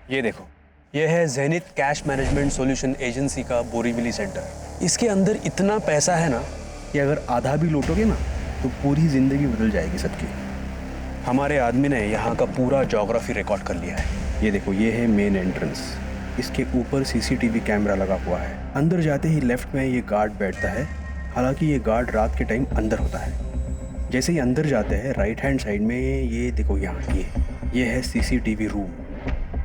ये देखो, ये है Zenith cash management solution agency का बोरीवली सेंटर। इसके अंदर इतना पैसा है ना कि अगर आधा भी लूटोगे ना तो पूरी जिंदगी बदल जाएगी सबकी। हमारे आदमी ने यहाँ का पूरा ज्योग्राफी रिकॉर्ड कर लिया है। ये देखो, ये है मेन एंट्रेंस। इसके ऊपर सीसीटीवी कैमरा लगा हुआ है। अंदर जाते ही लेफ्ट में ये गार्ड बैठता है। हालांकि ये गार्ड रात के टाइम अंदर होता है। जैसे ही अंदर जाते हैं राइट हैंड साइड में ये देखो, यहाँ ये है सीसीटीवी रूम।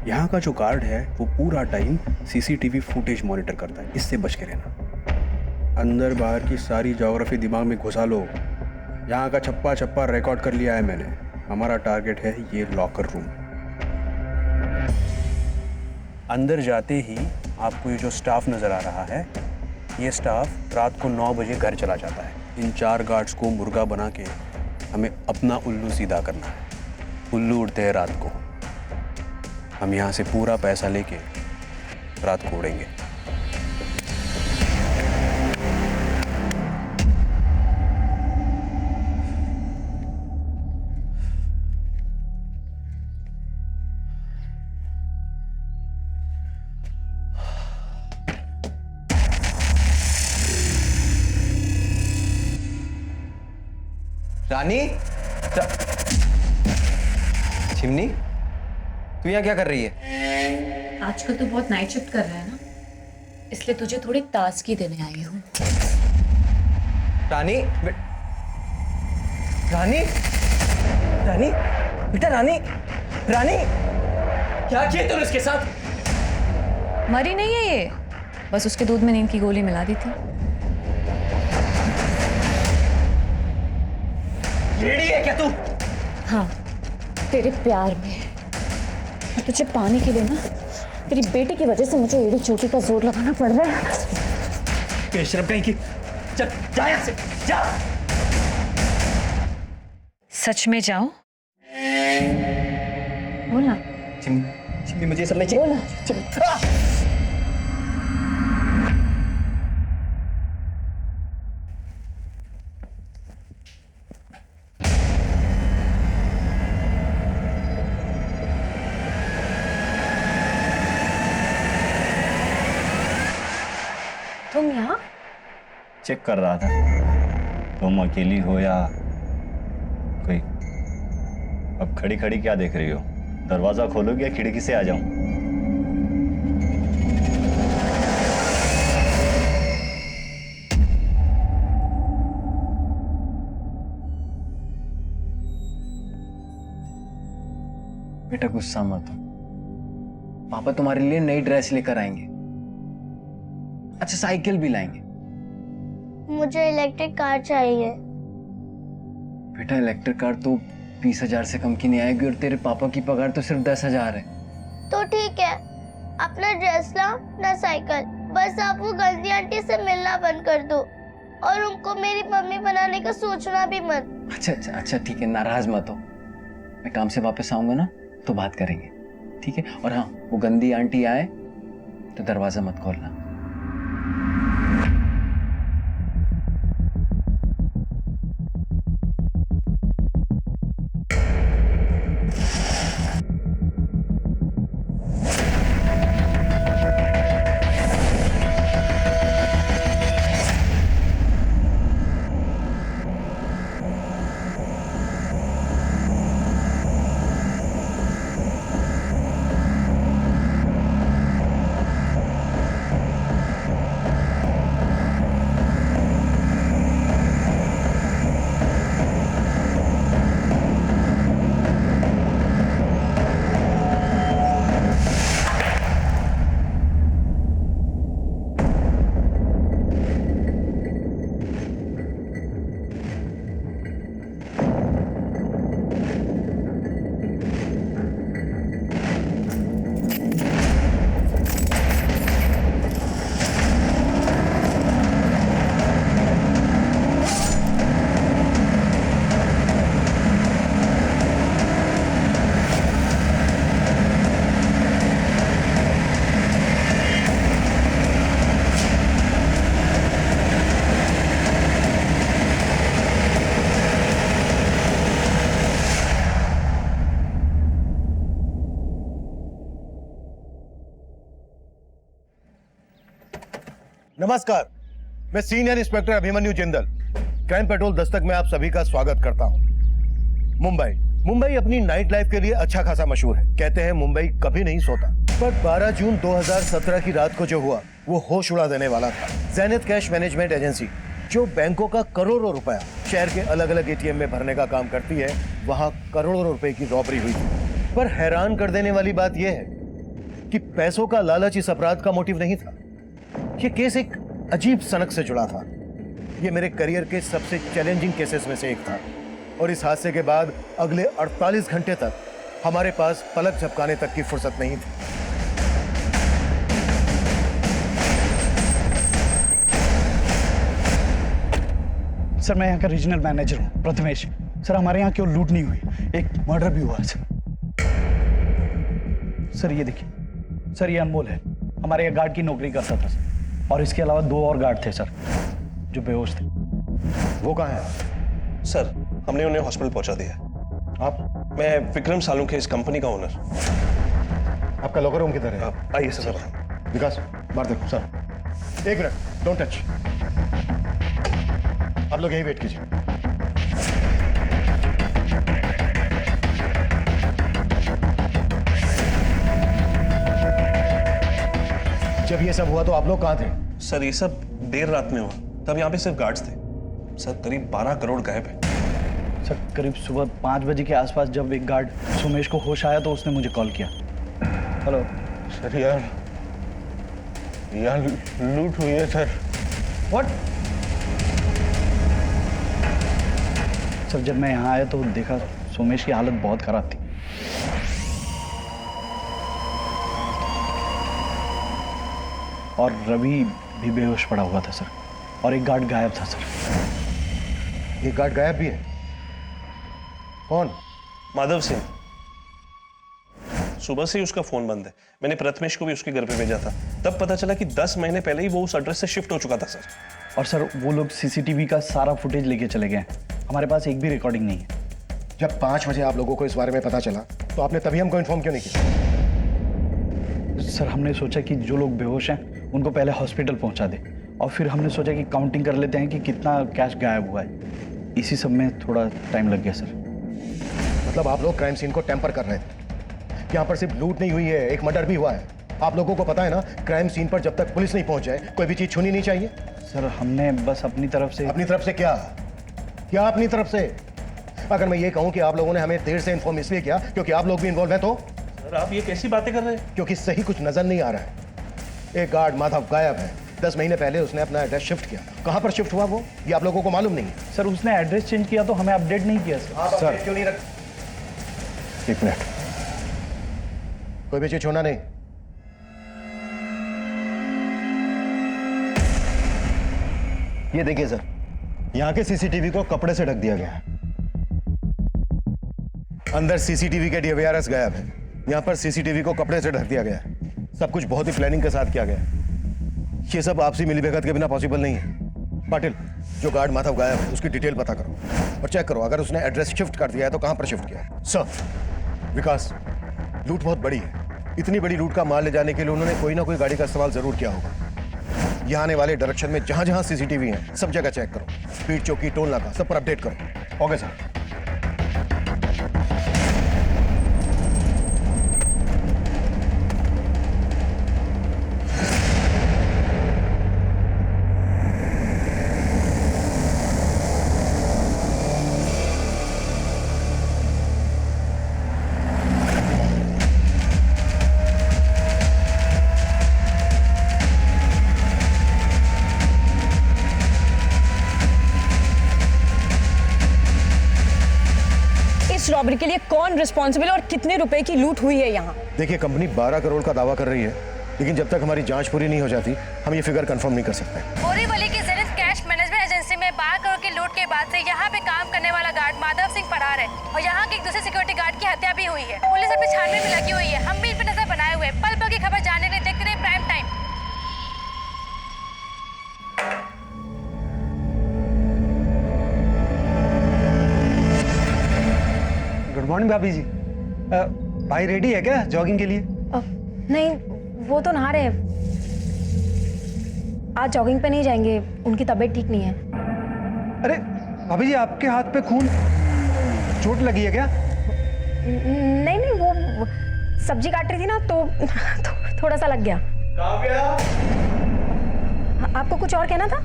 यहाँ का जो गार्ड है वो पूरा टाइम सीसीटीवी फुटेज मॉनिटर करता है। इससे बच के रहना। अंदर बाहर की सारी ज्योग्राफी दिमाग में घुसा लो। यहाँ का छप्पा छप्पा रिकॉर्ड कर लिया है मैंने। हमारा टारगेट है ये लॉकर रूम। अंदर जाते ही आपको ये जो स्टाफ नज़र आ रहा है, ये स्टाफ रात को 9 बजे घर चला जाता है। इन 4 गार्ड्स को मुर्गा बना के हमें अपना उल्लू सीधा करना है। उल्लू उड़ते हैं रात को, हम यहाँ से पूरा पैसा लेके रात को उड़ेंगे। रानी, चिमनी, तू यहाँ क्या कर रही है? आजकल तो बहुत नाइट शिफ्ट कर रहा है ना, इसलिए तुझे थोड़ी ताजगी देने आई हूँ। रानी, रानी, रानी, बेटा रानी, रानी, क्या किया तूने उसके साथ? मरी नहीं है ये, बस उसके दूध में नींद की गोली मिला दी थी। रेडी है क्या तू? हाँ, तेरे प्यार में। और तुझे पाने के लिए ना तेरी बेटी की वजह से मुझे एड़ी चोटी का जोर लगाना पड़ रहा है। बेशरम कहीं की, चल जा यहाँ से, जा। सच में जाओ? बोला चिमनी, चिमनी मुझे ये सब नहीं चाहिए। बोला तुम यहाँ? चेक कर रहा था तुम अकेली हो या कोई। अब खड़ी खड़ी क्या देख रही हो? दरवाजा खोलोगे या खिड़की से आ जाऊं? बेटा गुस्सा मत हो, पापा तुम्हारे लिए नई ड्रेस लेकर आएंगे। अच्छा, साइकिल भी लाएंगे। मुझे इलेक्ट्रिक कार चाहिए। बेटा इलेक्ट्रिक कार तो 20,000 से कम की नहीं आएगी और तेरे पापा की पगार तो सिर्फ 10,000 है। तो ठीक है, अपना ड्रेस लाओ ना साइकिल। बस आप वो गंदी आंटी से मिलना बंद कर दो और उनको मेरी मम्मी बनाने का सोचना भी मत। अच्छा ठीक है, नाराज मत हो। मैं काम से वापस आऊंगा ना तो बात करेंगे, ठीक है? और हाँ, वो गंदी आंटी आए तो दरवाजा मत खोलना। नमस्कार, मैं senior inspector Abhimanyu Jindal, crime petrol Dastak में आप सभी का स्वागत करता हूं। मुंबई अपनी नाइट लाइफ के लिए अच्छा खासा मशहूर है। कहते हैं मुंबई कभी नहीं सोता, पर 12 जून 2017 की रात को जो हुआ वो होश उड़ा देने वाला था। ज़ेनिथ कैश मैनेजमेंट एजेंसी, जो बैंकों का करोड़ों रुपया शहर के अलग अलग एटीएम में भरने का काम करती है, वहां करोड़ों रुपए की रॉबरी हुई थी। पर हैरान कर देने वाली बात यह है कि पैसों का लालच इस अपराध का मोटिव नहीं था। ये केस एक अजीब सनक से जुड़ा था। ये मेरे करियर के सबसे चैलेंजिंग केसेस में से एक था, और इस हादसे के बाद अगले 48 घंटे तक हमारे पास पलक झपकाने तक की फुर्सत नहीं थी। सर, मैं यहाँ का रीजनल मैनेजर हूँ, प्रथमेश। सर, हमारे यहाँ क्यों लूट नहीं हुई, एक मर्डर भी हुआ है सर। ये देखिए सर, ये अनमोल है, हमारे यहाँ गार्ड की नौकरी करता था सर। और इसके अलावा 2 और गार्ड थे सर जो बेहोश थे। वो कहाँ है? सर, हमने उन्हें हॉस्पिटल पहुंचा दिया। आप? मैं विक्रम सालुंखे, इस कंपनी का ओनर। आपका लॉकर रूम किधर है? आप आइए सर। विकास, बाहर देखो सर। एक मिनट, डोंट टच। आप लोग यहीं वेट कीजिए। जब ये सब हुआ तो आप लोग कहाँ थे? सर, ये सब देर रात में हुआ, तब यहाँ पे सिर्फ गार्ड्स थे। सर, करीब 12 करोड़ गायब है। सर, करीब सुबह 5 बजे के आसपास जब एक गार्ड सुमेश को होश आया तो उसने मुझे कॉल किया। हेलो सर, यार लूट हुई है सर। व्हाट? सर, जब मैं यहाँ आया तो देखा सुमेश की हालत बहुत खराब थी। और रवि भी बेहोश पड़ा हुआ था सर, और एक गार्ड गायब था सर। एक गार्ड गायब भी है? कौन? माधव सिंह। सुबह से ही उसका फोन बंद है। मैंने प्रथमेश को भी उसके घर पे भेजा था, तब पता चला कि 10 महीने पहले ही वो उस एड्रेस से शिफ्ट हो चुका था सर। और सर, वो लोग सीसीटीवी का सारा फुटेज लेके चले गए। हमारे पास एक भी रिकॉर्डिंग नहीं है। जब 5 बजे आप लोगों को इस बारे में पता चला तो आपने तभी हमको इन्फॉर्म क्यों नहीं किया? सर, हमने सोचा कि जो लोग बेहोश हैं उनको पहले हॉस्पिटल पहुंचा दे, और फिर हमने सोचा कि काउंटिंग कर लेते हैं कि कितना कैश गायब हुआ है। इसी सब में थोड़ा टाइम लग गया सर। मतलब आप लोग क्राइम सीन को टेम्पर कर रहे थे? यहाँ पर सिर्फ लूट नहीं हुई है, एक मर्डर भी हुआ है। आप लोगों को पता है ना, क्राइम सीन पर जब तक पुलिस नहीं पहुंच जाए कोई भी चीज छूनी नहीं चाहिए। सर, हमने बस अपनी तरफ से। अपनी तरफ से क्या? क्या अपनी तरफ से? अगर मैं ये कहूं कि आप लोगों ने हमें देर से इन्फॉर्म इसलिए किया क्योंकि आप लोग भी इन्वॉल्व हैं तो? सर, आप ये कैसी बातें कर रहे हैं? क्योंकि सही कुछ नजर नहीं आ रहा है। एक गार्ड माधव गायब है। 10 महीने पहले उसने अपना एड्रेस शिफ्ट किया। कहां पर शिफ्ट हुआ वो, ये आप लोगों को मालूम नहीं है? सर, उसने एड्रेस चेंज किया तो हमें अपडेट नहीं किया सर। सर क्यों नहीं रख? एक मिनट, कोई भी चीज छोड़ना नहीं। ये देखिए सर, यहां के सीसीटीवी को कपड़े से ढक दिया गया है। अंदर सीसीटीवी के DVRs गायब है। यहां पर सीसीटीवी को कपड़े से ढक दिया गया है। सब कुछ बहुत ही प्लानिंग के साथ किया गया है। ये सब आपसी मिलीभगत के बिना पॉसिबल नहीं है। पाटिल, जो गार्ड माधव गायब है उसकी डिटेल पता करो और चेक करो, अगर उसने एड्रेस शिफ्ट कर दिया है तो कहां पर शिफ्ट किया है। सर, विकास, लूट बहुत बड़ी है। इतनी बड़ी लूट का माल ले जाने के लिए उन्होंने कोई ना कोई गाड़ी का इस्तेमाल जरूर किया होगा। यहाँ आने वाले डायरेक्शन में जहां जहां सीसीटीवी हैं सब जगह चेक करो। स्पीड चौकी, टोल नाका, सब पर अपडेट करो। Okay sir. रॉबरी के लिए कौन रिस्पॉन्सिबल है और कितने रुपए की लूट हुई है यहाँ? देखिए, कंपनी 12 करोड़ का दावा कर रही है, लेकिन जब तक हमारी जांच पूरी नहीं हो जाती हम ये फिगर कंफर्म नहीं कर सकते। बोरीवली की ज़ेनिथ कैश मैनेजमेंट एजेंसी में 12 करोड़ की लूट के बाद से यहाँ पे काम करने वाला गार्ड माधव सिंह फरार है और यहाँ के एक दूसरे सिक्योरिटी गार्ड की हत्या भी हुई है। पुलिस अपनी छानबीन में लगी हुई है। हम भी इन पर नजर बनाए हुए, पल पल की खबर जानने के लिए देखते रहे प्राइम टाइम। गुड मॉर्निंग भाभी जी। भाई रेडी है क्या जॉगिंग के लिए? नहीं, वो तो नहा रहे हैं। आज जॉगिंग पे नहीं जाएंगे, उनकी तबीयत ठीक नहीं है। अरे भाभी जी, आपके हाथ पे खून, चोट लगी है क्या? नहीं नहीं, वो सब्जी काट रही थी ना तो थोड़ा सा लग गया। आपको कुछ और कहना था?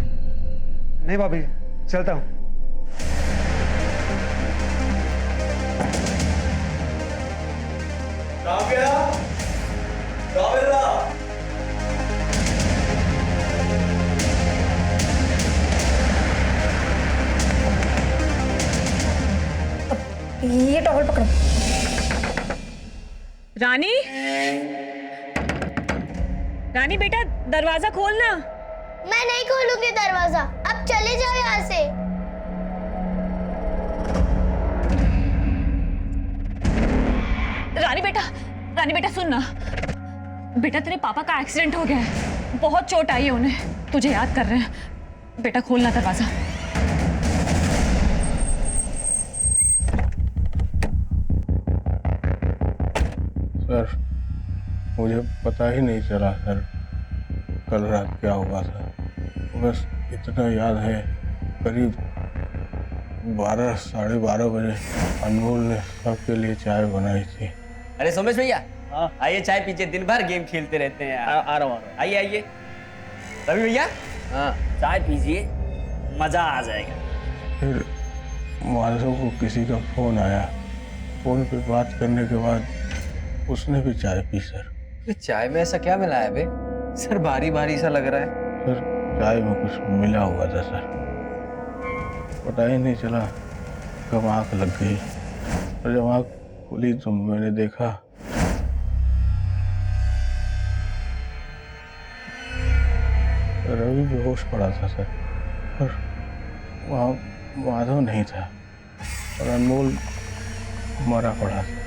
नहीं भाभी, चलता हूँ। ये टॉवल पकड़ो। रानी, रानी बेटा दरवाजा खोलना। मैं नहीं खोलूंगी दरवाजा, अब चले जाओ यहाँ से। रानी बेटा सुन ना। बेटा तेरे पापा का एक्सीडेंट हो गया है, बहुत चोट आई है उन्हें, तुझे याद कर रहे हैं। बेटा खोलना दरवाजा। सर, मुझे पता ही नहीं चला सर कल रात क्या हुआ था। बस इतना याद है, करीब 12 साढ़े 12 बजे अनमोल ने सबके लिए चाय बनाई थी। अरे सोमेश भैया, आइए चाय पीजिए, दिन भर गेम खेलते रहते हैं। आ रहा हूँ। आइए आइए। रवि भैया, हाँ चाय पीजिए, मजा आ जाएगा। फिर माधव को किसी का फोन आया, फोन पे बात करने के बाद उसने भी चाय पी सर। चाय में ऐसा क्या मिला है बे? सर भारी भारी सा लग रहा है। सर चाय में कुछ मिला हुआ था सर, पता ही नहीं चला कब आँख लग गई, और जब आँख खुली तो मैंने देखा रवि बेहोश पड़ा था सर, और वहाँ माधव नहीं था, और अनमोल मरा पड़ा था।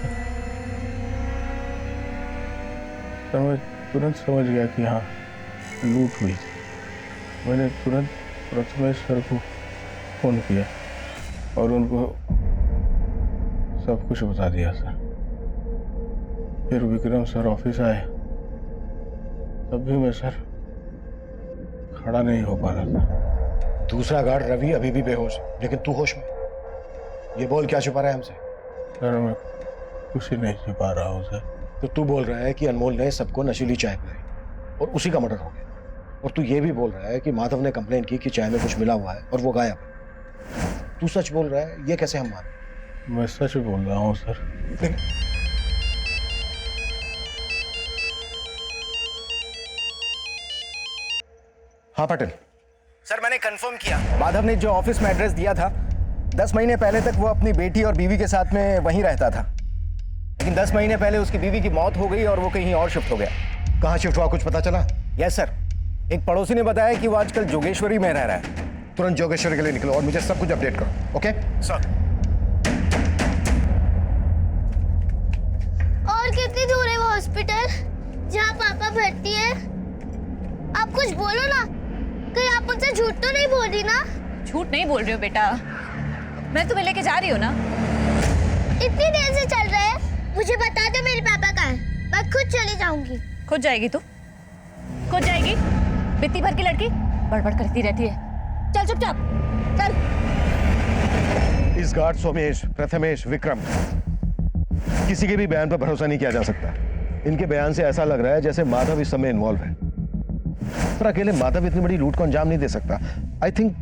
तो मैं तुरंत समझ गया कि हाँ लूट हुई थी। मैंने तुरंत प्रथमेश सर को फोन किया और उनको सब कुछ बता दिया सर। फिर विक्रम सर ऑफिस आए, तब भी मैं सर खड़ा नहीं हो पा रहा था। दूसरा गार्ड रवि अभी भी बेहोश है, लेकिन तू होश में। ये बोल क्या छुपा रहा है हमसे? सर मैं कुछ ही नहीं छुपा रहा हूँ सर। तो तू बोल रहा है कि अनमोल ने सबको नशीली चाय पिलाई और उसी का मर्डर हो गया, और तू ये भी बोल रहा है कि माधव ने कंप्लेन की कि चाय में कुछ मिला हुआ है और वो गायब है। तू सच बोल रहा है, ये कैसे हम माने? मैं सच बोल रहा हूँ सर। हाँ पटेल सर, मैंने कंफर्म किया, माधव ने जो ऑफिस में एड्रेस दिया था 10 महीने पहले तक वो अपनी बेटी और बीवी के साथ में वहीं रहता था, लेकिन 10 महीने पहले उसकी बीवी की मौत हो गई और वो कहीं और शिफ्ट हो गया। कहाँ शिफ्ट हुआ, कुछ पता चला? यस सर, एक पड़ोसी ने बताया कि वो आजकल जोगेश्वरी में रह रहा है। तुरंत जोगेश्वरी के लिए निकलो और मुझे सब कुछ अपडेट करो। Okay sir. और कितनी दूर है वो हॉस्पिटल जहाँ पापा भर्ती है? आप कुछ बोलो ना, कहीं आप मुझसे झूठ तो नहीं बोल रही ना? झूठ नहीं बोल रही हो बेटा, मैं तुम्हें लेके जा रही हूँ ना। इतनी देर से चल रहे हैं, मुझे बता दो मेरे पापा कहाँ है, मैं खुद चली जाऊंगी। खुद जाएगी तू? खुद जाएगी? बित्ती भर की लड़की बड़बड़ करती रहती है। चल चुपचाप चल। इस गार्ड सोमेश, प्रथमेश, विक्रम, किसी के भी बयान पर भरोसा नहीं किया जा सकता। इनके बयान से ऐसा लग रहा है जैसे माधव इस समय इन्वॉल्व है, पर अकेले माधव इतनी बड़ी लूट को अंजाम नहीं दे सकता। आई थिंक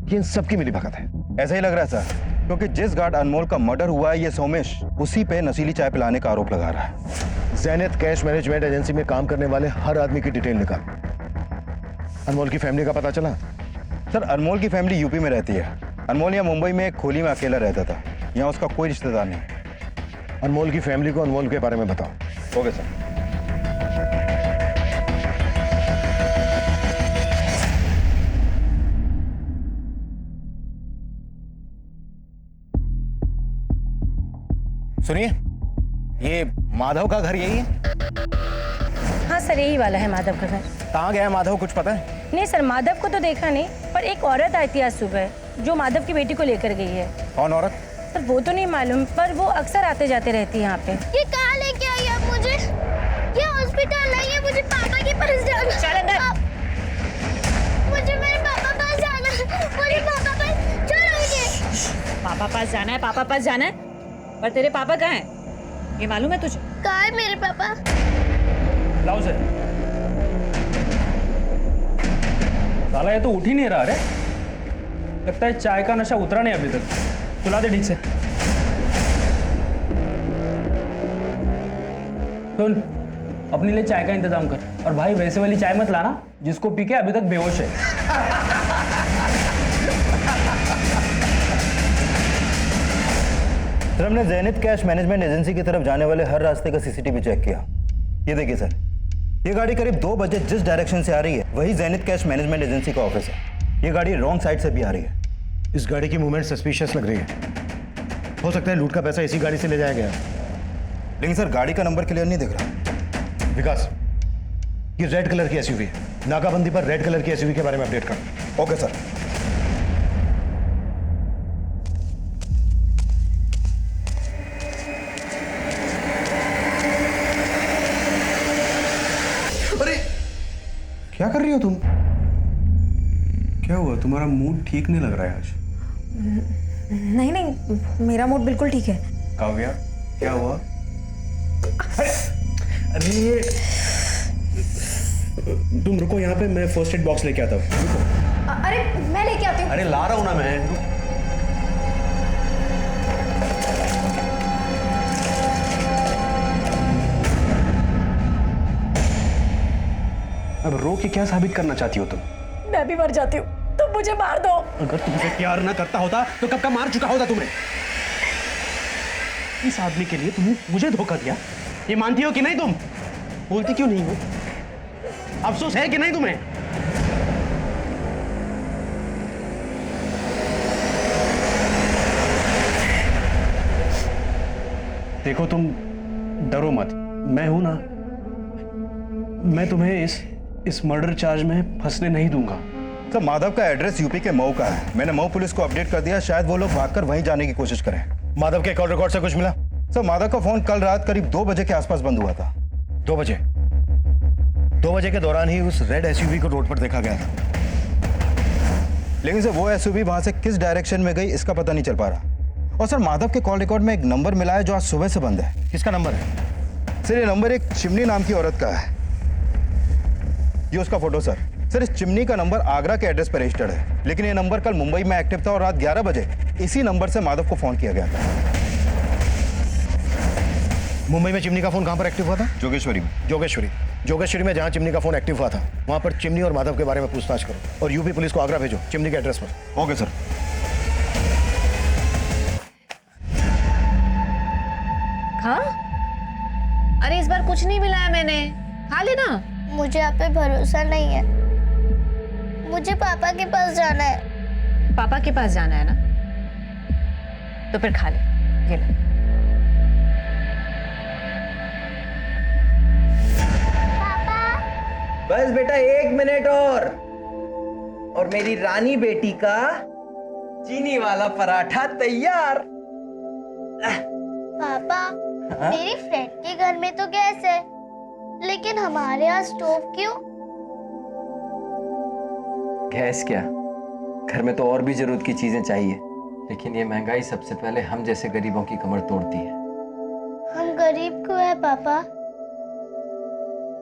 ये इन सबकी मिलीभगत है। ऐसा ही लग रहा है सर, क्योंकि जिस गार्ड अनमोल का मर्डर हुआ है ये सोमेश उसी पे नशीली चाय पिलाने का आरोप लगा रहा है। ज़ैनिथ कैश मैनेजमेंट एजेंसी में काम करने वाले हर आदमी की डिटेल निकाल। अनमोल की फैमिली का पता चला? सर अनमोल की फैमिली यूपी में रहती है। अनमोल यहाँ मुंबई में एक खोली में अकेला रहता था, यहाँ उसका कोई रिश्तेदार नहीं है। अनमोल की फैमिली को अनमोल के बारे में बताओ। Okay sir. सुनिए, ये माधव का घर यही है? हाँ सर, यही वाला है माधव का घर। कहाँ गया माधव, कुछ पता है? नहीं सर, माधव को तो देखा नहीं, पर एक औरत आई थी आज सुबह जो माधव की बेटी को लेकर गई है। कौन औरत? सर वो तो नहीं मालूम, पर वो अक्सर आते जाते रहती है यहाँ पे। ये कहाँ लेके आई आप मुझे? ये हॉस्पिटल नहीं है, मुझे पापा के पास जाना। चल अंदर। पापा पास जाना है, पापा पास जाना है। पर तेरे पापा कहाँ हैं? ये मालूम है तुझे? कहाँ है मेरे पापा? लाओ से। साला ये तो उठ ही नहीं रहा रे। लगता है चाय का नशा उतरा नहीं अभी तक। सुला दे ठीक से। सुन, अपने लिए चाय का इंतजाम कर। और भाई वैसे वाली चाय मत लाना जिसको पी के अभी तक बेहोश है। सर हमने ज़ेनिथ कैश मैनेजमेंट एजेंसी की तरफ जाने वाले हर रास्ते का सीसीटीवी चेक किया। ये देखिए सर, ये गाड़ी करीब 2 बजे जिस डायरेक्शन से आ रही है वही ज़ेनिथ कैश मैनेजमेंट एजेंसी का ऑफिस है। ये गाड़ी रॉन्ग साइड से भी आ रही है। इस गाड़ी की मूवमेंट सस्पिशियस लग रही है। हो सकता है लूट का पैसा इसी गाड़ी से ले जाया गया। लेकिन सर गाड़ी का नंबर क्लियर नहीं दिख रहा। विकास, ये रेड कलर की एसयूवी है। नाकाबंदी पर रेड कलर की एसयूवी के बारे में अपडेट कर। Okay sir. क्या कर रही हो तुम? क्या हुआ? तुम्हारा मूड ठीक नहीं लग रहा है आज। नहीं नहीं, मेरा मूड बिल्कुल ठीक है। काव्या, क्या हुआ? अरे तुम रुको यहाँ पे, मैं फर्स्ट एड बॉक्स लेके आता हूँ। रुको। अरे मैं लेके आती हूँ। अरे ला रहा हूँ ना मैं। अब रो के क्या साबित करना चाहती हो तुम? मैं भी मर जाती हूँ, तुम मुझे मार दो। अगर तुमसे प्यार ना करता होता तो कब का मार चुका होता तुम्हें। इस आदमी के लिए तुमने मुझे धोखा दिया, ये मानती हो कि नहीं? तुम बोलती क्यों नहीं हो? अफसोस है कि नहीं तुम्हें? देखो तुम डरो मत, मैं हूं ना। मैं तुम्हें इस मर्डर चार्ज में फंसने नहीं दूंगा। सर माधव का एड्रेस यूपी के मऊ का है। मैंने मऊ पुलिस को अपडेट कर दिया, शायद वो लोग भागकर वहीं जाने की कोशिश करें। माधव के कॉल रिकॉर्ड से कुछ मिला? सर माधव का फोन कल रात करीब 2 बजे के आसपास बंद हुआ था। 2 बजे? 2 बजे के दौरान ही उस रेड एसयूवी को रोड पर देखा गया था। लेकिन सर वो एसयूवी वहां से किस डायरेक्शन में गई इसका पता नहीं चल पा रहा। और सर माधव के कॉल रिकॉर्ड में एक नंबर मिला है जो आज सुबह से बंद है। किसका नंबर है? सर ये नंबर एक चिमनी नाम की औरत का है। ये उसका फोटो सर। सर इस चिमनी का नंबर आगरा के एड्रेस पर रजिस्टर्ड है, लेकिन ये नंबर कल मुंबई में एक्टिव था और रात 11 बजे इसी नंबर से माधव को फोन किया गया था। मुंबई में चिमनी का फोन कहां पर एक्टिव हुआ था? जोगेश्वरी में। जोगेश्वरी में जहां चिमनी का फोन एक्टिव हुआ था वहां पर चिमनी और माधव के बारे में पूछताछ करो और यूपी पुलिस को आगरा भेजो चिमनी के एड्रेस पर। Okay sir. हाँ? अरे इस बार कुछ नहीं मिला है मैंने, खा लेना। मुझे आप पे भरोसा नहीं है। मुझे पापा के पास जाना है। पापा के पास जाना है ना, तो फिर खा ले। ये ले। बस बेटा 1 मिनट और मेरी रानी बेटी का चीनी वाला पराठा तैयार। पापा, मेरी फ्रेंड के घर में तो गैस है, लेकिन हमारे यहाँ स्टोव क्यों? गैस क्या, घर में तो और भी जरूरत की चीजें चाहिए, लेकिन ये महंगाई सबसे पहले हम जैसे गरीबों की कमर तोड़ती है। हम गरीब क्यों है पापा?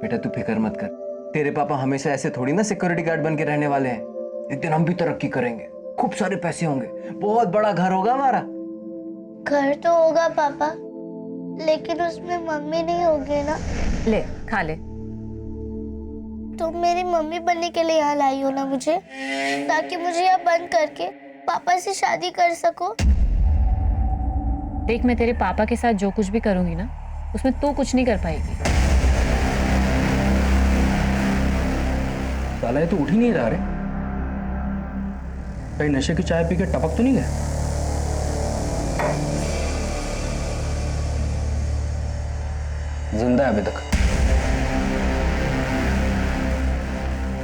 बेटा तू फिक्र मत कर, तेरे पापा हमेशा ऐसे थोड़ी ना सिक्योरिटी गार्ड बन के रहने वाले हैं। एक दिन हम भी तरक्की करेंगे, खूब सारे पैसे होंगे, बहुत बड़ा घर होगा हमारा। घर तो होगा पापा, लेकिन उसमें मम्मी नहीं होगी ना। ले खा ले। तुम मेरी मम्मी बनने के लिए यहाँ लाई हो ना मुझे, ताकि मुझे यहाँ बंद करके पापा से शादी कर सको। देख मैं तेरे पापा के साथ जो कुछ भी करूंगी ना, उसमें तू कुछ नहीं कर पाएगी। साला ये तो उठ ही नहीं रहा रे। कहीं नशे की चाय पी के टपक तो नहीं गया? जिंदा है अभी तक,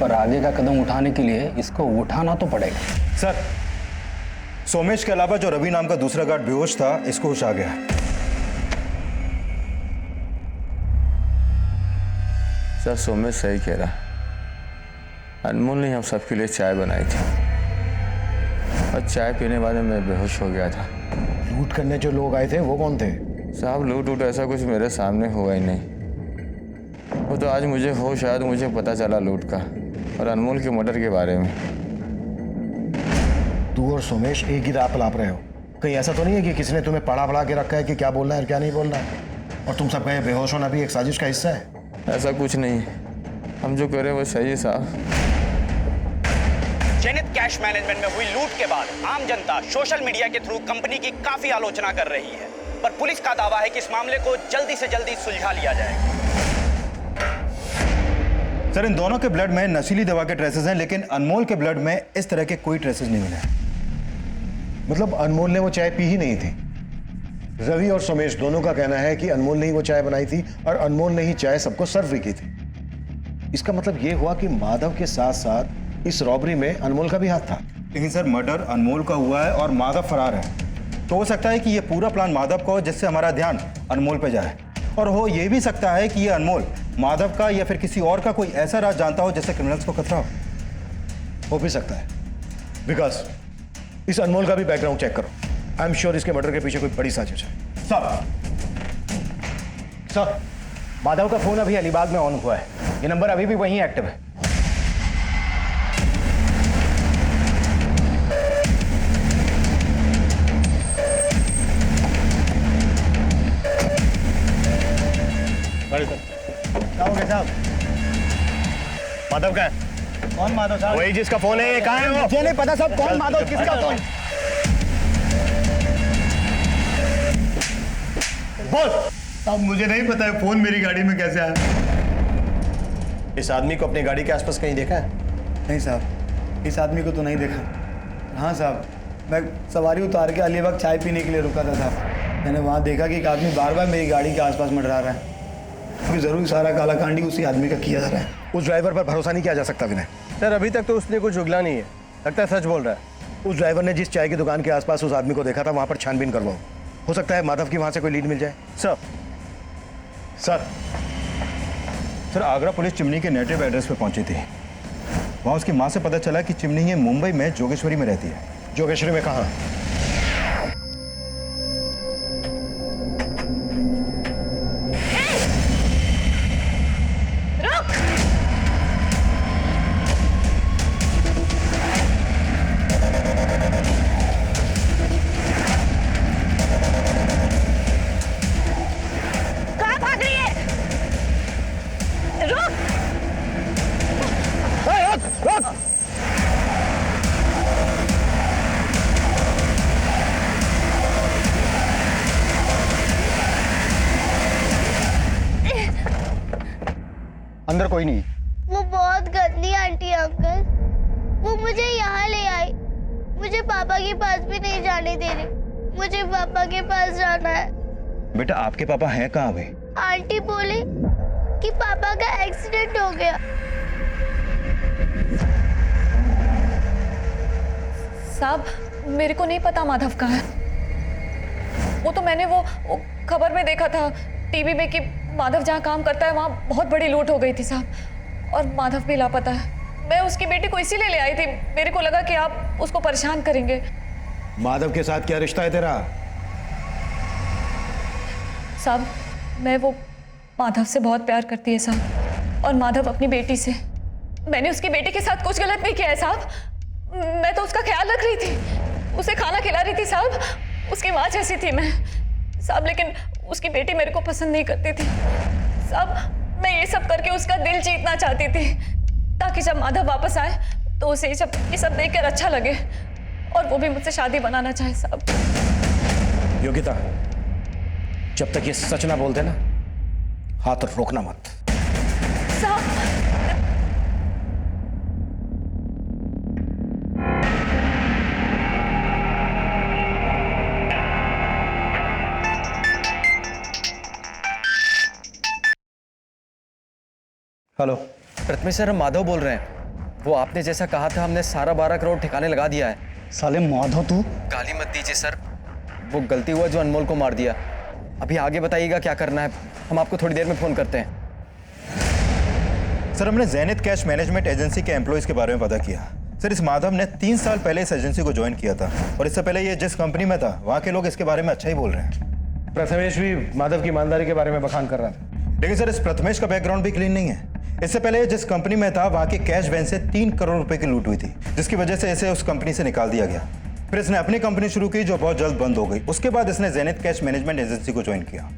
पर आगे का कदम उठाने के लिए इसको उठाना तो पड़ेगा। सर सोमेश के अलावा जो रवि नाम का दूसरा गार्ड बेहोश था, इसको होश आ गया। सर सोमेश सही कह रहा, अनमोल ने हम सबके लिए चाय बनाई थी और चाय पीने वाले मैं बेहोश हो गया था। लूट करने जो लोग आए थे वो कौन थे? साहब लूट वूट ऐसा कुछ मेरे सामने हुआ ही नहीं। वो तो आज मुझे हो शायद मुझे पता चला लूट का और अनमोल के मर्डर के बारे में। तू और सोमेश एक ही रात लाप रहे हो। कहीं ऐसा तो नहीं है कि किसी ने तुम्हें पढ़ा के रखा है कि क्या बोलना है और क्या नहीं बोलना है, और तुम सबका ये बेहोश होना भी एक साजिश का हिस्सा है? ऐसा कुछ नहीं, हम जो करें वो सही है साहब। जेनिथ कैश मैनेजमेंट में हुई लूट के बाद आम जनता सोशल मीडिया के थ्रू कंपनी की काफी आलोचना कर रही है, पर पुलिस का दावा है कि इस मामले को जल्दी से जल्दी सुलझा लिया जाएगा। सर, इन दोनों के ब्लड में नशीली दवा के ट्रेसेस हैं, लेकिन अनमोल के ब्लड में इस तरह के कोई ट्रेसेस नहीं मिले। मतलब अनमोल ने वो चाय पी ही नहीं थी? रवि और सोमेश दोनों का कहना है कि अनमोल ने ही वो चाय बनाई थी और अनमोल ने ही चाय सबको सर्व भी की थी। इसका मतलब ये हुआ कि माधव के साथ साथ इस रॉबरी में अनमोल का भी हाथ था। लेकिन सर, मर्डर अनमोल का हुआ है और माधव फरार है, तो हो सकता है कि ये पूरा प्लान माधव का हो जिससे हमारा ध्यान अनमोल पे जाए, और हो ये भी सकता है कि ये अनमोल माधव का या फिर किसी और का कोई ऐसा राज जानता हो जिससे क्रिमिनल्स को खतरा हो भी सकता है। विकास, इस अनमोल का भी बैकग्राउंड चेक करो। आई एम श्योर इसके मर्डर के पीछे कोई बड़ी साजिश है। सर, माधव का फोन अभी अलीबाग में ऑन हुआ है, ये नंबर अभी भी वहीं एक्टिव है। क्या हो गया साहब? माधव का है? कौन माधव साहब? वही जिसका फोन है, कहाँ है वो? मुझे नहीं पता साहब कौन माधव, किसका फोन? बोल। अब मुझे नहीं पता है फोन मेरी गाड़ी में कैसे आया। इस आदमी को अपनी गाड़ी के आसपास कहीं देखा है? नहीं साहब, इस आदमी को तो नहीं देखा। हाँ साहब, मैं सवारी उतार के अलीबाग चाय पीने के लिए रुका था साहब। मैंने वहाँ देखा कि एक आदमी बार बार मेरी गाड़ी के आसपास मंडरा रहा है। क्योंकि जरूर सारा कालाकांडी उसी आदमी का किया जा रहा है। उस ड्राइवर पर भरोसा नहीं किया जा सकता विनय। सर, अभी तक तो उसने कुछ उगला नहीं है, लगता है सच बोल रहा है। उस ड्राइवर ने जिस चाय की दुकान के आसपास उस आदमी को देखा था, वहां पर छानबीन करवाओ। हो सकता है माधव की वहां से कोई लीड मिल जाए। Sir, sir Agra police chimney के नेटिव एड्रेस पे पहुंची थी। वहां उसकी मां से पता चला कि चिमनी ये मुंबई में जोगेश्वरी में रहती है। जोगेश्वरी में कहाँ? अंदर कोई नहीं। वो बहुत गंदी आंटी अंकल, वो मुझे यहाँ ले आई। मुझे पापा के पास भी नहीं जाने दे रही। मुझे पापा के पास जाना है। बेटा, आपके पापा हैं कहाँ अभी? आंटी बोली कि पापा का एक्सीडेंट हो गया। साहब, मेरे को नहीं पता माधव कहाँ है। वो तो मैंने वो खबर में देखा था टीवी में कि माधव जहाँ काम करता है वहाँ बहुत बड़ी लूट हो गई थी साहब, और माधव भी लापता है। मैं उसकी बेटी को इसीलिए ले आई थी, मेरे को लगा कि आप उसको परेशान करेंगे। माधव के साथ क्या रिश्ता है तेरा? साहब, मैं वो माधव से बहुत प्यार करती है साहब, और माधव अपनी बेटी से। मैंने उसकी बेटी के साथ कुछ गलत नहीं किया है साहब। मैं तो उसका ख्याल रख रही थी, उसे खाना खिला रही थी साहब। उसकी माँ जैसी थी मैं साहब, लेकिन उसकी बेटी मेरे को पसंद नहीं करती थी साहब। मैं ये सब करके उसका दिल जीतना चाहती थी, ताकि जब माधव वापस आए तो उसे ये सब देखकर अच्छा लगे, और वो भी मुझसे शादी बनाना चाहे साहब। योगिता, जब तक ये सच ना बोलते ना, हाथ रोकना मत। साहब, हेलो प्रथमेश सर, हम माधव बोल रहे हैं। वो आपने जैसा कहा था, हमने सारा 12 करोड़ ठिकाने लगा दिया है। साले माधव, तू गाली मत दीजिए सर, वो गलती हुआ जो अनमोल को मार दिया। अभी आगे बताइएगा क्या करना है, हम आपको थोड़ी देर में फोन करते हैं। सर, हमने जेनिथ कैश मैनेजमेंट एजेंसी के एम्प्लॉयज के बारे में पता किया। सर, इस माधव ने 3 साल पहले इस एजेंसी को ज्वाइन किया था और इससे पहले ये जिस कंपनी में था वहाँ के लोग इसके बारे में अच्छा ही बोल रहे हैं। प्रथमेश भी माधव की ईमानदारी के बारे में बखान कर रहा था। लेकिन सर, इस प्रथमेश का बैकग्राउंड भी क्लीन नहीं है। इससे पहले जिस कंपनी में था वहाँ के कैश वैन से 3 करोड़ रुपए की लूट हुई थी, जिसकी वजह से इसे उस कंपनी से निकाल दिया गया। फिर इसने अपनी कंपनी शुरू की जो बहुत जल्द बंद हो गई। उसके बाद इसने जेनिथ कैश मैनेजमेंट एजेंसी को ज्वाइन किया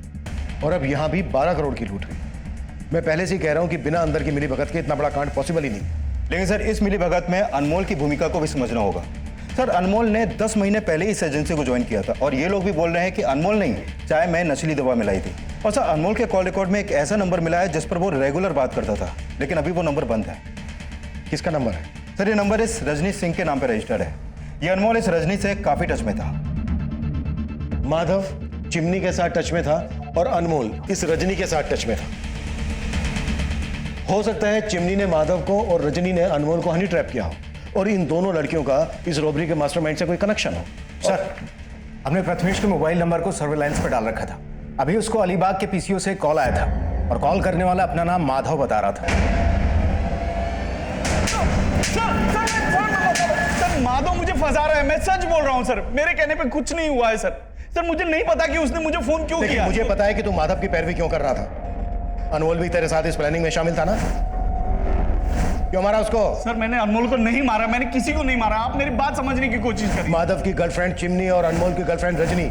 और अब यहाँ भी 12 करोड़ की लूट हुई। मैं पहले से ही कह रहा हूँ कि बिना अंदर की मिलीभगत के इतना बड़ा कांड पॉसिबल ही नहीं। लेकिन सर, इस मिलीभगत में अनमोल की भूमिका को भी समझना होगा। सर, अनमोल ने 10 महीने पहले इस एजेंसी को ज्वाइन किया था और ये लोग भी बोल रहे हैं कि अनमोल नहीं, चाय में नशीली दवा मिलाई थी। और सर, अनमोल के कॉल रिकॉर्ड में एक ऐसा नंबर मिला है जिस पर वो रेगुलर बात करता था, लेकिन अभी वो नंबर बंद है। किसका नंबर है? सर, ये नंबर इस रजनी सिंह के नाम पर रजिस्टर्ड है। ये अनमोल इस रजनी से काफी टच में था। माधव चिमनी के साथ टच में था और अनमोल इस रजनी के साथ टच में था। हो सकता है चिमनी ने माधव को और रजनी ने अनमोल को हनी ट्रैप किया हो और इन दोनों लड़कियों का इस रॉबरी के मास्टरमाइंड से कोई कनेक्शन हो। सर, हमने प्रथमेश के मोबाइल नंबर को सर्वेलांस पर डाल रखा था। अभी उसको अलीबाग के पीसीओ से कॉल आया था और कॉल करने वाला अपना नाम माधव बता रहा था। सर, माधव मुझे फंसा रहा है। मैं सच बोल रहा हूँ सर, मेरे कहने पे कुछ नहीं हुआ है सर। सर, मुझे नहीं पता कि उसने मुझे फोन क्यों किया। मुझे पता है कि तू माधव की पैरवी क्यों कर रहा था। अनमोल भी तेरे साथ इस प्लानिंग में शामिल था ना? क्यों मारा उसको? सर, मैंने अनमोल को नहीं मारा, मैंने किसी को नहीं मारा। आप मेरी बात समझने की कोशिश करिए। माधव की गर्लफ्रेंड चिमनी और अनमोल की गर्लफ्रेंड रजनी,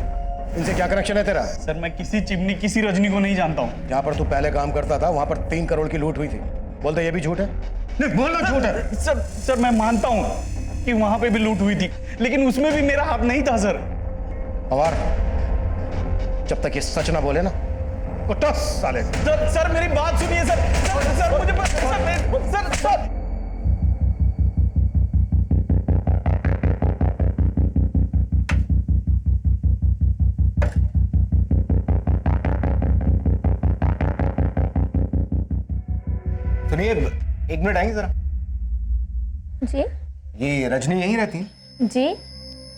इनसे क्या कनेक्शन है तेरा? सर, मैं किसी चिमनी किसी रजनी को नहीं जानता हूँ। जहाँ पर तू पहले काम करता था वहां पर 3 करोड़ की लूट हुई थी। बोलते ये भी झूठ है? नहीं, बोलना झूठ है। सर, मैं मानता हूँ कि वहां पे भी लूट हुई थी, लेकिन उसमें भी मेरा हाथ नहीं था सर। अवार, जब तक ये सच ना बोले ना तो टस साले। सर, मेरी बात सुनिए सर। सर, मुझे सर। सुनिए, 1 मिनट आएंगे जरा। जी ये रजनी यहीं रहती है? जी।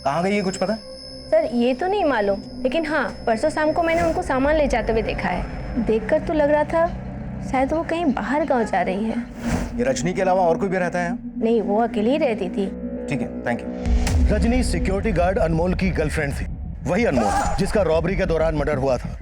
कहाँ गई है कुछ पता? सर, ये तो नहीं मालूम, लेकिन हाँ, परसों शाम को मैंने उनको सामान ले जाते हुए देखा है। देखकर तो लग रहा था शायद वो कहीं बाहर गांव जा रही है। ये रजनी के अलावा और कोई भी रहता है? नहीं, वो अकेली ही रहती थी। ठीक है, thank you. Rajni security guard Anmol की गर्लफ्रेंड थी। वही अनमोल जिसका रॉबरी के दौरान मर्डर हुआ था।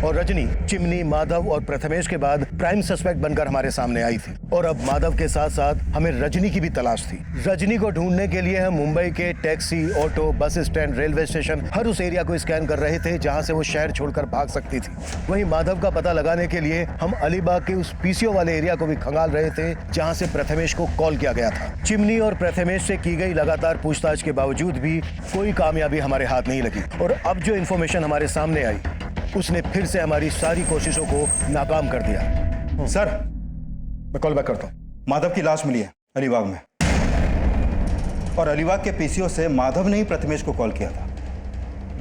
और रजनी चिमनी, माधव और प्रथमेश के बाद प्राइम सस्पेक्ट बनकर हमारे सामने आई थी। और अब माधव के साथ साथ हमें रजनी की भी तलाश थी। रजनी को ढूंढने के लिए हम मुंबई के taxi, auto, bus stand, railway station, हर उस एरिया को स्कैन कर रहे थे जहां से वो शहर छोड़कर भाग सकती थी। वहीं माधव का पता लगाने के लिए हम अलीबाग के उस पीसीओ वाले एरिया को भी खंगाल रहे थे जहां से प्रथमेश को कॉल किया गया था। चिमनी और प्रथमेश से की गई लगातार पूछताछ के बावजूद भी कोई कामयाबी हमारे हाथ नहीं लगी। और अब जो इन्फॉर्मेशन हमारे सामने आई उसने फिर से हमारी सारी कोशिशों को नाकाम कर दिया। सर, मैं कॉल बैक करता हूँ। माधव की लाश मिली है अलीबाग में और अलीबाग के पीसीओ से माधव ने ही प्रथमेश को कॉल किया था।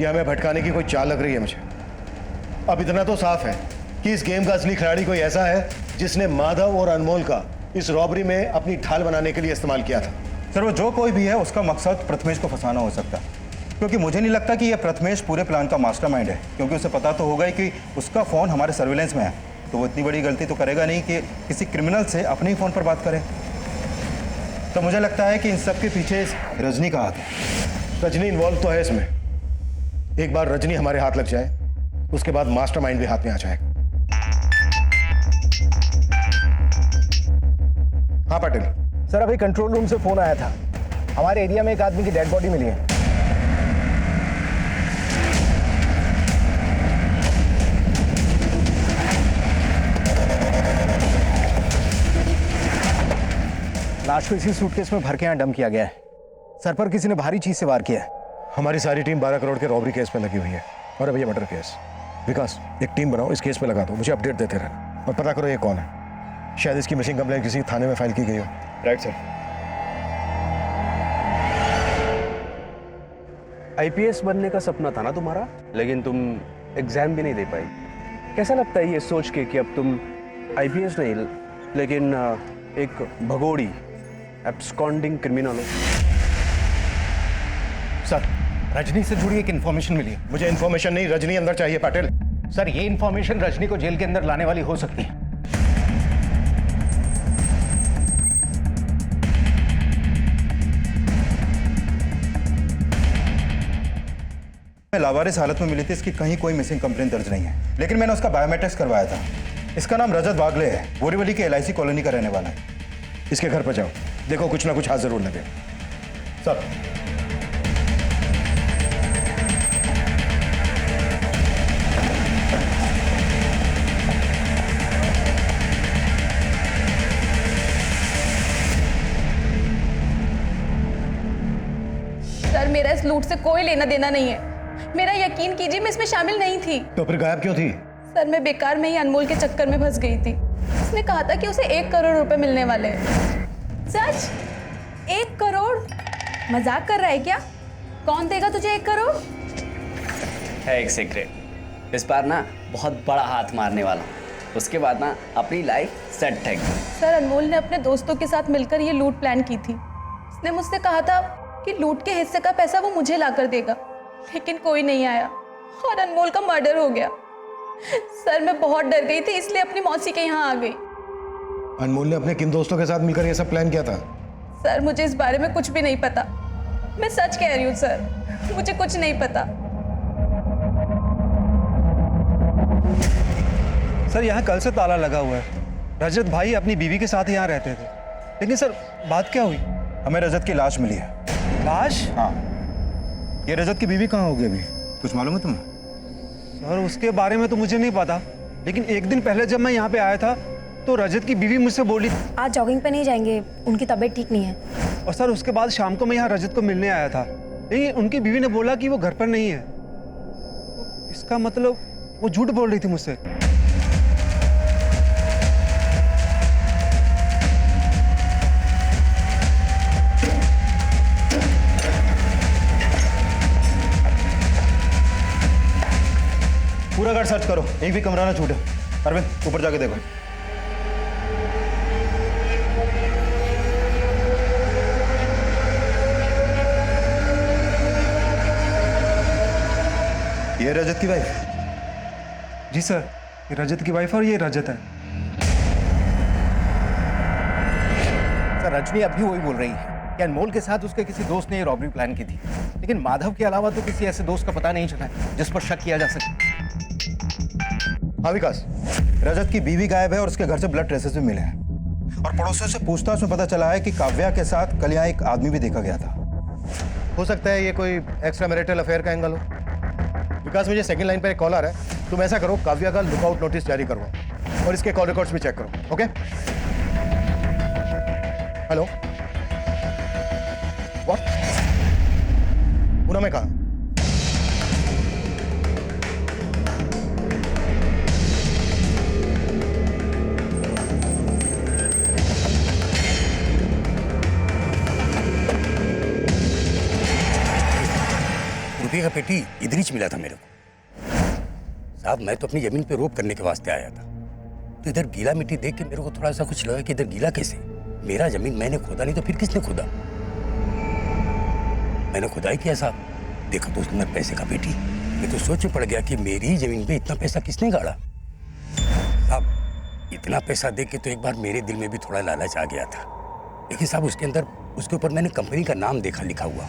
ये हमें भटकाने की कोई चाल लग रही है मुझे। अब इतना तो साफ है कि इस गेम का असली खिलाड़ी कोई ऐसा है जिसने माधव और अनमोल का इस रॉबरी में अपनी ढाल बनाने के लिए इस्तेमाल किया था। सर, वो जो कोई भी है उसका मकसद प्रथमेश को फंसाना हो सकता है, क्योंकि मुझे नहीं लगता कि यह प्रथमेश पूरे प्लान का मास्टरमाइंड है, क्योंकि उसे पता तो होगा ही कि उसका फ़ोन हमारे सर्विलेंस में है, तो वो इतनी बड़ी गलती तो करेगा नहीं कि किसी क्रिमिनल से अपने ही फ़ोन पर बात करे। तो मुझे लगता है कि इन सब के पीछे रजनी का हाथ है। रजनी इन्वॉल्व तो है इसमें। एक बार रजनी हमारे हाथ लग जाए उसके बाद मास्टरमाइंड भी हाथ में आ जाएगा। हाँ पाटिल। सर, अभी कंट्रोल रूम से फोन आया था। हमारे एरिया में एक आदमी की डेड बॉडी मिली है। लाश को इसी सूटकेस में भर के यहाँ डंप किया गया है। सर पर किसी ने भारी चीज से वार किया है। हमारी सारी टीम 12 करोड़ के रॉबरी केस पे लगी हुई है और अब ये मर्डर केस। विकास, एक टीम बनाओ, इस केस पे लगा दो, मुझे अपडेट देते रहना और पता करो ये कौन है। शायद इसकी मिसिंग कंप्लेंट किसी थाने में फाइल की गई हो। Right sir. आईपीएस बनने का सपना था ना तुम्हारा, लेकिन तुम एग्जाम भी नहीं दे पाई। कैसा लगता है ये सोच के कि अब तुम आईपीएस नहीं लेकिन एक भगोड़ी एब्सकॉन्डिंग क्रिमिनल हो? सर, रजनी से जुड़ी एक इन्फॉर्मेशन मिली है। मुझे इन्फॉर्मेशन नहीं, रजनी अंदर चाहिए पाटिल। सर, ये इन्फॉर्मेशन रजनी को जेल के अंदर लाने वाली हो सकती है। मैं लावारिस हालत में मिली थी, इसकी कहीं कोई मिसिंग कंप्लेंट दर्ज नहीं है, लेकिन मैंने उसका बायोमेट्रिक्स करवाया था। इसका नाम रजत वागले है, बोरीवली के LIC कॉलोनी का रहने वाला है। इसके घर पर जाओ, देखो कुछ ना कुछ हाथ जरूर लगे। सर सर मेरा इस लूट से कोई लेना देना नहीं है। मेरा यकीन कीजिए मैं इसमें शामिल नहीं थी। तो फिर गायब क्यों थी? सर मैं बेकार में ही अनमोल के चक्कर में फंस गई थी। उसने कहा था कि उसे 1 करोड़ रुपए मिलने वाले हैं। सच? 1 करोड़? मजाक कर रहा है क्या? कौन देगा तुझे 1 करोड़? है एक सीक्रेट, इस बार ना बहुत बड़ा हाथ मारने वाला हूं। उसके बाद ना अपनी लाइफ सेट है। सर अनमोल ने अपने दोस्तों के साथ मिलकर ये लूट प्लान की थी। उसने मुझसे कहा था कि लूट के हिस्से का पैसा वो मुझे ला कर देगा, लेकिन कोई नहीं आया और अनमोल का मर्डर हो गया। सर मैं बहुत डर गई थी, इसलिए अपनी मौसी के यहाँ आ गई। अनमोल ने अपने किन दोस्तों के साथ मिलकर ये सब प्लान किया था? सर मुझे इस बारे में कुछ भी नहीं पता। मैं सच कह रही हूँ सर, मुझे कुछ नहीं पता। सर यहाँ कल से ताला लगा हुआ है। रजत भाई अपनी बीवी के साथ यहाँ रहते थे, लेकिन सर बात क्या हुई? हमें रजत की लाश मिली है। लाश? हाँ। ये रजत की बीवी कहाँ होगी अभी, कुछ मालूम है तुम्हें? सर उसके बारे में तो मुझे नहीं पता, लेकिन एक दिन पहले जब मैं यहाँ पे आया था तो रजत की बीवी मुझसे बोली आज जॉगिंग पे नहीं जाएंगे, उनकी तबीयत ठीक नहीं है। और सर उसके बाद शाम को मैं यहाँ रजत को मिलने आया था, लेकिन उनकी बीवी ने बोला कि वो घर पर नहीं है। इसका मतलब वो झूठ बोल रही थी मुझसे। पूरा घर सर्च करो, एक भी कमरा ना छूटे। अरविंद ऊपर जाके देखो। ये रजत की वाइफ? जी सर, ये रजत की वाइफ और ये रजत है। सर रजनी अभी वही बोल रही है कि अनमोल के साथ उसके किसी दोस्त ने ये रॉबरी प्लान की थी, लेकिन माधव के अलावा तो किसी ऐसे दोस्त का पता नहीं चला है जिस पर शक किया जा सके। हाँ विकास, रजत की बीवी गायब है और उसके घर से ब्लड ट्रेसेस भी मिले हैं, और पड़ोसियों से पूछताछ में पता चला है कि काव्या के साथ कल यहाँ एक आदमी भी देखा गया था। हो सकता है ये कोई एक्स्ट्रा मैरिटल अफेयर का एंगल हो। विकास मुझे सेकंड लाइन पर एक कॉल आ रहा है, तुम ऐसा करो काव्या का लुकआउट नोटिस जारी करवाओ और इसके कॉल रिकॉर्ड्स भी चेक करो। ओके? Hello, what? पूना में कहा? रुपये का पेटी इधर ही मिला था मेरे को। साहब मैं तो अपनी जमीन पे रोप करने के वास्ते आया था, तो इधर गीला मिट्टी देख के मेरे को थोड़ा सा कुछ लगा कि इधर गीला कैसे? मेरा जमीन मैंने खोदा नहीं तो फिर किसने खोदा? मैंने खुदाई किया साहब, देखा तो उसके अंदर पैसे का पेटी। मैं तो सोच में पड़ गया कि मेरी जमीन पे इतना पैसा किसने गाड़ा। साहब इतना पैसा देख के तो एक बार मेरे दिल में भी थोड़ा लालच आ गया था, लेकिन साहब उसके अंदर उसके ऊपर मैंने कंपनी का नाम देखा लिखा हुआ,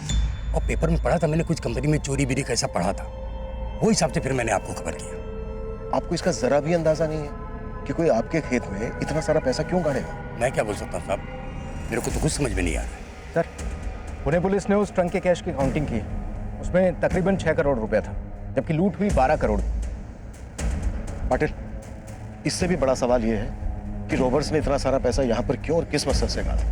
और पेपर में पढ़ा था मैंने कुछ कंपनी में चोरी बीरी कैसा पढ़ा था, वो हिसाब से फिर मैंने आपको खबर किया। आपको इसका जरा भी अंदाजा नहीं है कि कोई आपके खेत में इतना सारा पैसा क्यों गाड़ेगा? मैं क्या बोल सकता हूँ साहब, मेरे को तो कुछ समझ में नहीं आ रहा है। सर पुणे पुलिस ने उस ट्रंक के कैश की काउंटिंग की, उसमें तकरीबन 6 करोड़ रुपया था, जबकि लूट हुई 12 करोड़। पाटिल, इससे भी बड़ा सवाल यह है कि रॉबर्स ने इतना सारा पैसा यहाँ पर क्यों और किस मकसद से गाड़ा?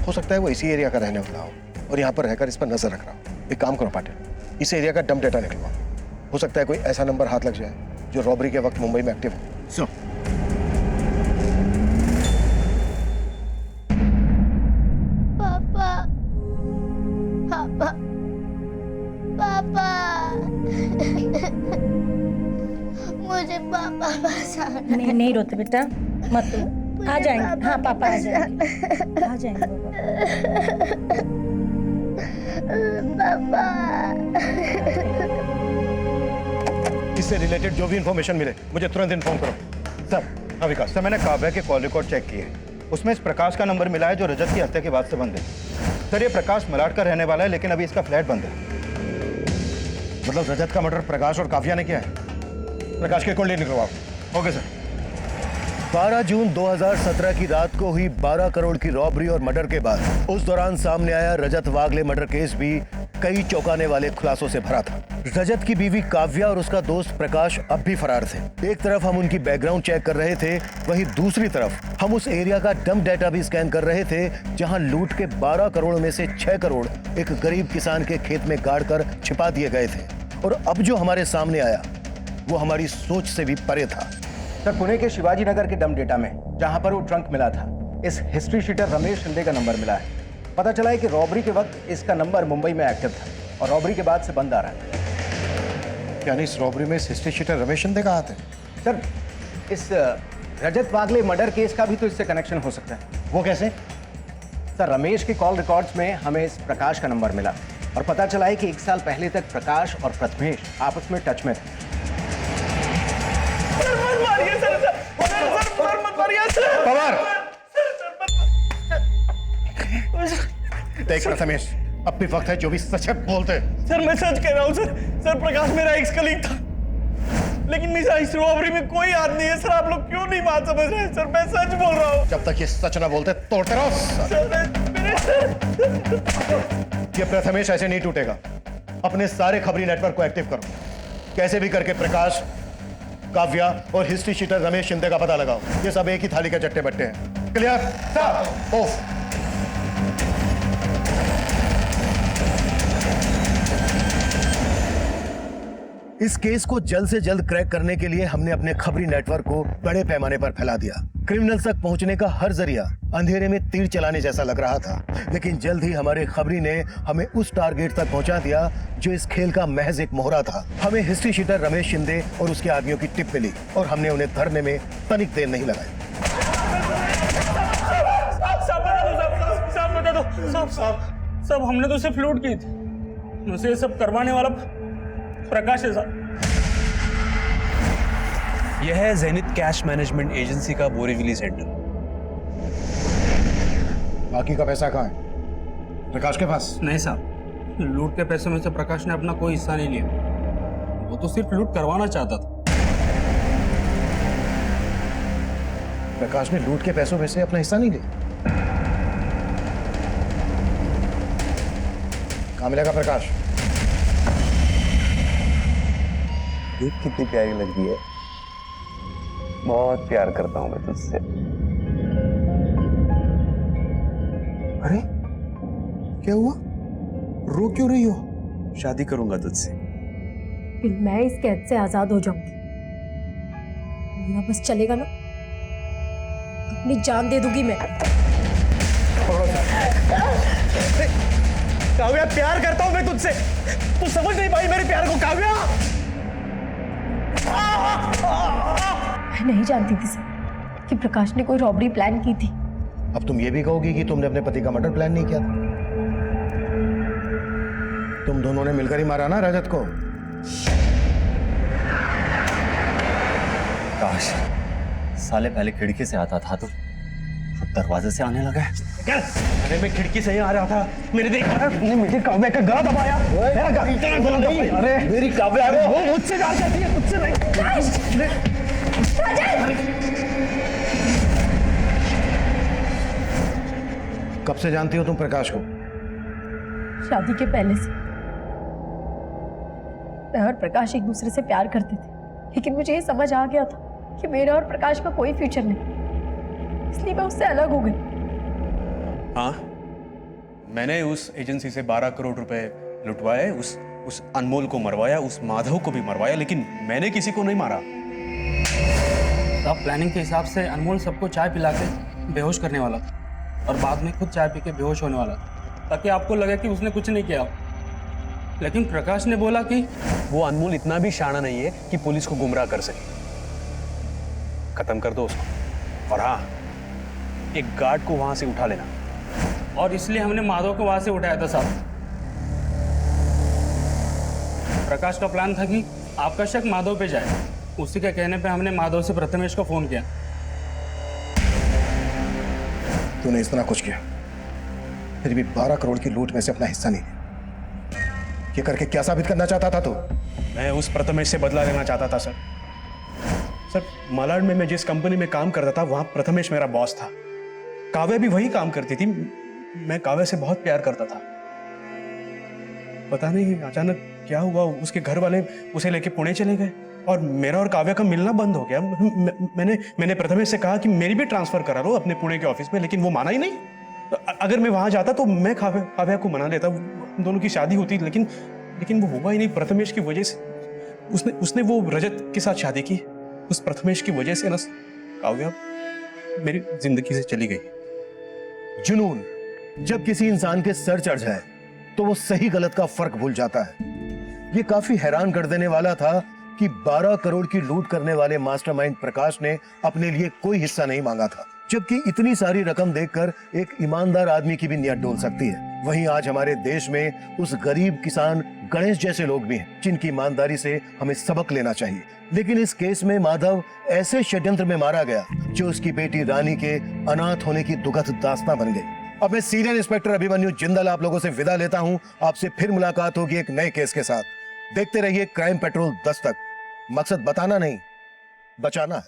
हो सकता है वो इसी एरिया का रहने वाला हो और यहाँ पर रहकर इस पर नजर रख रहा हो। एक काम करो पाटिल, इस एरिया का डंप डेटा निकलवाओ, हो सकता है कोई ऐसा नंबर हाथ लग जाए जो रॉबरी के वक्त मुंबई में एक्टिव हो। सुनो, पापा, पापा, पापा, मुझे पापा बचाना। नहीं रोते बेटा, मत रो, आ जाएंगे। हाँ पापा आ जाएंगे, आ जाएंगे पापा। इससे रिलेटेड जो भी इंफॉर्मेशन मिले मुझे तुरंत इन्फॉर्म करो। सर, हाँ विकास सर, मैंने काव्या के कॉल रिकॉर्ड चेक किए, उसमें इस प्रकाश का नंबर मिला है जो रजत की हत्या के बाद से बंद है। सर ये प्रकाश मलाड का रहने वाला है, लेकिन अभी इसका फ्लैट बंद है। मतलब रजत का मर्डर प्रकाश और काव्या ने किया है? प्रकाश के कुंडली निकलवाओ। Okay sir. 12 जून 2017 की रात को हुई 12 करोड़ की रॉबरी और मर्डर के बाद उस दौरान सामने आया रजत वागले मर्डर केस भी कई चौंकाने वाले खुलासों से भरा था। रजत की बीवी काव्या और उसका दोस्त प्रकाश अब भी फरार थे। एक तरफ हम उनकी बैकग्राउंड चेक कर रहे थे, वहीं दूसरी तरफ हम उस एरिया का डंप डाटा भी स्कैन कर रहे थे जहां लूट के 12 करोड़ में से 6 करोड़ एक गरीब किसान के खेत में गाड़ कर छिपा दिए गए थे। और अब जो हमारे सामने आया वो हमारी सोच से भी परे था। सर, पुणे के शिवाजी नगर के डंप डेटा में जहां पर वो ट्रंक मिला था, इस हिस्ट्री शीटर रमेश शिंदे का नंबर मिला है। पता चला है कि रॉबरी के वक्त इसका नंबर मुंबई में एक्टिव था और रॉबरी के बाद से बंद आ रहा है। यानी इस रॉबरी में हिस्ट्री शीटर रमेश शिंदे का हाथ है? सर, इस रजत वागले मर्डर केस का भी तो इससे कनेक्शन हो सकता है। वो कैसे? सर, रमेश के कॉल रिकॉर्ड्स में हमें इस प्रकाश का नंबर मिला और पता चला है कि 1 साल पहले तक प्रकाश और प्रथमेश आपस में टच में थे। देख प्रथमेश, अब भी वक्त है जो भी सच है बोलते। सर मैं सच कह रहा हूँ सर। सर प्रकाश मेरा एक्स कलीग था, लेकिन मेरा इस रॉबरी में कोई हाथ नहीं है। सर आप लोग क्यों नहीं बात समझ रहे हैं? सर मैं सच बोल रहा हूँ। जब तक ये सच ना बोलते तोड़ते रहो। ये प्रथमेश ऐसे नहीं टूटेगा। अपने सारे खबरी नेटवर्क को एक्टिव करो। कैसे भी करके प्रकाश, काव्या और हिस्ट्री शीटर रमेश शिंदे का पता लगाओ। ये सब एक ही थाली के चट्टे बट्टे हैं। क्लियर? ऑफ। इस केस को जल्द से जल्द क्रैक करने के लिए हमने अपने खबरी नेटवर्क को बड़े पैमाने पर फैला दिया। क्रिमिनल्स तक पहुंचने का हर जरिया अंधेरे में तीर चलाने जैसा लग रहा था, लेकिन जल्द ही हमारे खबरी ने हमें उस टारगेट तक पहुंचा दिया जो इस खेल का महज एक मोहरा था। हमें हिस्ट्री शीटर रमेश शिंदे और उसके आदमियों की टिप मिली और हमने उन्हें धरने में तनिक देर नहीं लगाई। सब हमने तो सिर्फ लूट की थी, मुझसे ये सब करवाने वाला प्रकाश है साहब। यह है ज़ेनिथ कैश मैनेजमेंट एजेंसी का बोरीवली सेंटर। बाकी का पैसा कहाँ है? प्रकाश के पास? नहीं साहब, लूट के पैसे में से प्रकाश ने अपना कोई हिस्सा नहीं लिया। वो तो सिर्फ लूट करवाना चाहता था। प्रकाश ने लूट के पैसों में से अपना हिस्सा नहीं लिया? कहाँ मिलेगा प्रकाश? देख कितनी प्यारी लग रही है। बहुत प्यार करता हूं मैं तुझसे। अरे क्या हुआ? रो क्यों रही हो? शादी करूंगा तुझसे। फिर मैं इस कैद से आजाद हो जाऊंगी। मेरा बस चलेगा ना, अपनी जान दे दूंगी मैं। काव्या, प्यार करता हूं मैं तुझसे। तू समझ नहीं पाई मेरे प्यार को काव्या। मैं नहीं जानती थी सर कि प्रकाश ने कोई रॉबरी प्लान की थी। अब तुम ये भी कहोगी कि तुमने अपने पति का मर्डर प्लान नहीं किया था? तुम दोनों ने मिलकर ही मारा ना रजत को? काश साले पहले खिड़की से आता था तो दरवाजे से आने लगा है। अरे मैं खिड़की से ही आ रहा था, मैंने देखा मुझे काव्या का गला दबाया। अरे मेरी काव्या वो मुझसे प्यार करती है, तुझसे नहीं। कब से जानती हो तुम प्रकाश को? शादी के पहले से मैं और प्रकाश एक दूसरे से प्यार करते थे, लेकिन मुझे ये समझ आ गया था कि मेरा और प्रकाश का कोई फ्यूचर नहीं, इसलिए मैं उससे अलग हो गई। हाँ, मैंने उस एजेंसी से 12 करोड़ रुपए लुटवाए, उस अनमोल को मरवाया, उस माधव को भी मरवाया, लेकिन मैंने किसी को नहीं मारा। आप प्लानिंग के हिसाब से अनमोल सबको चाय पिला के बेहोश करने वाला था और बाद में खुद चाय पी के बेहोश होने वाला था, ताकि आपको लगे कि उसने कुछ नहीं किया। लेकिन प्रकाश ने बोला कि वो अनमोल इतना भी शाना नहीं है कि पुलिस को गुमराह कर सके। खत्म कर दो उसको, और हाँ, एक गार्ड को वहां से उठा लेना। और इसलिए हमने माधव को वहां से उठाया था साहब। प्रकाश का प्लान था कि आपका शक माधव पे जाए। उसी के कहने पे हमने माधव से प्रथमेश को फोन किया। तूने इतना कुछ किया, फिर भी 12 करोड़ की लूट में से अपना हिस्सा नहीं लिया। ये करके क्या साबित करना चाहता था तू? मैं उस प्रथमेश से बदला लेना चाहता था सर। सर, मालाड में मैं जिस कंपनी में काम करता था वहां प्रथमेश मेरा बॉस था। काव्या भी वही काम करती थी। मैं काव्या से बहुत प्यार करता था। पता नहीं अचानक क्या हुआ, उसके घर वाले उसे लेके पुणे चले गए और मेरा और काव्या का मिलना बंद हो गया। मैंने प्रथमेश से कहा कि मेरी भी ट्रांसफर करा लो अपने पुणे के ऑफिस में, लेकिन वो माना ही नहीं। अगर मैं वहां जाता तो मैं काव्या को मना लेता, हम दोनों की शादी होती, लेकिन वो हुआ ही नहीं। प्रथमेश की वजह से उसने वो रजत के साथ शादी की। उस प्रथमेश की वजह से ना काव्या मेरी जिंदगी से चली गई। जुनून जब किसी इंसान के सर चढ़ जाए तो वो सही गलत का फर्क भूल जाता है। ये काफी हैरान कर देने वाला था कि 12 करोड़ की लूट करने वाले मास्टरमाइंड प्रकाश ने अपने लिए कोई हिस्सा नहीं मांगा था, जबकि इतनी सारी रकम देखकर एक ईमानदार आदमी की भी नीयत डोल सकती है। वहीं आज हमारे देश में उस गरीब किसान गणेश जैसे लोग भी हैं जिनकी ईमानदारी से हमें सबक लेना चाहिए। लेकिन इस केस में माधव ऐसे षड्यंत्र में मारा गया जो उसकी बेटी रानी के अनाथ होने की दुखद दास्तां बन गई। अब मैं सीनियर इंस्पेक्टर अभिमन्यु जिंदल आप लोगों से विदा लेता हूं। आपसे फिर मुलाकात होगी एक नए केस के साथ। देखते रहिए क्राइम पेट्रोल दस्तक। मकसद बताना नहीं, बचाना है।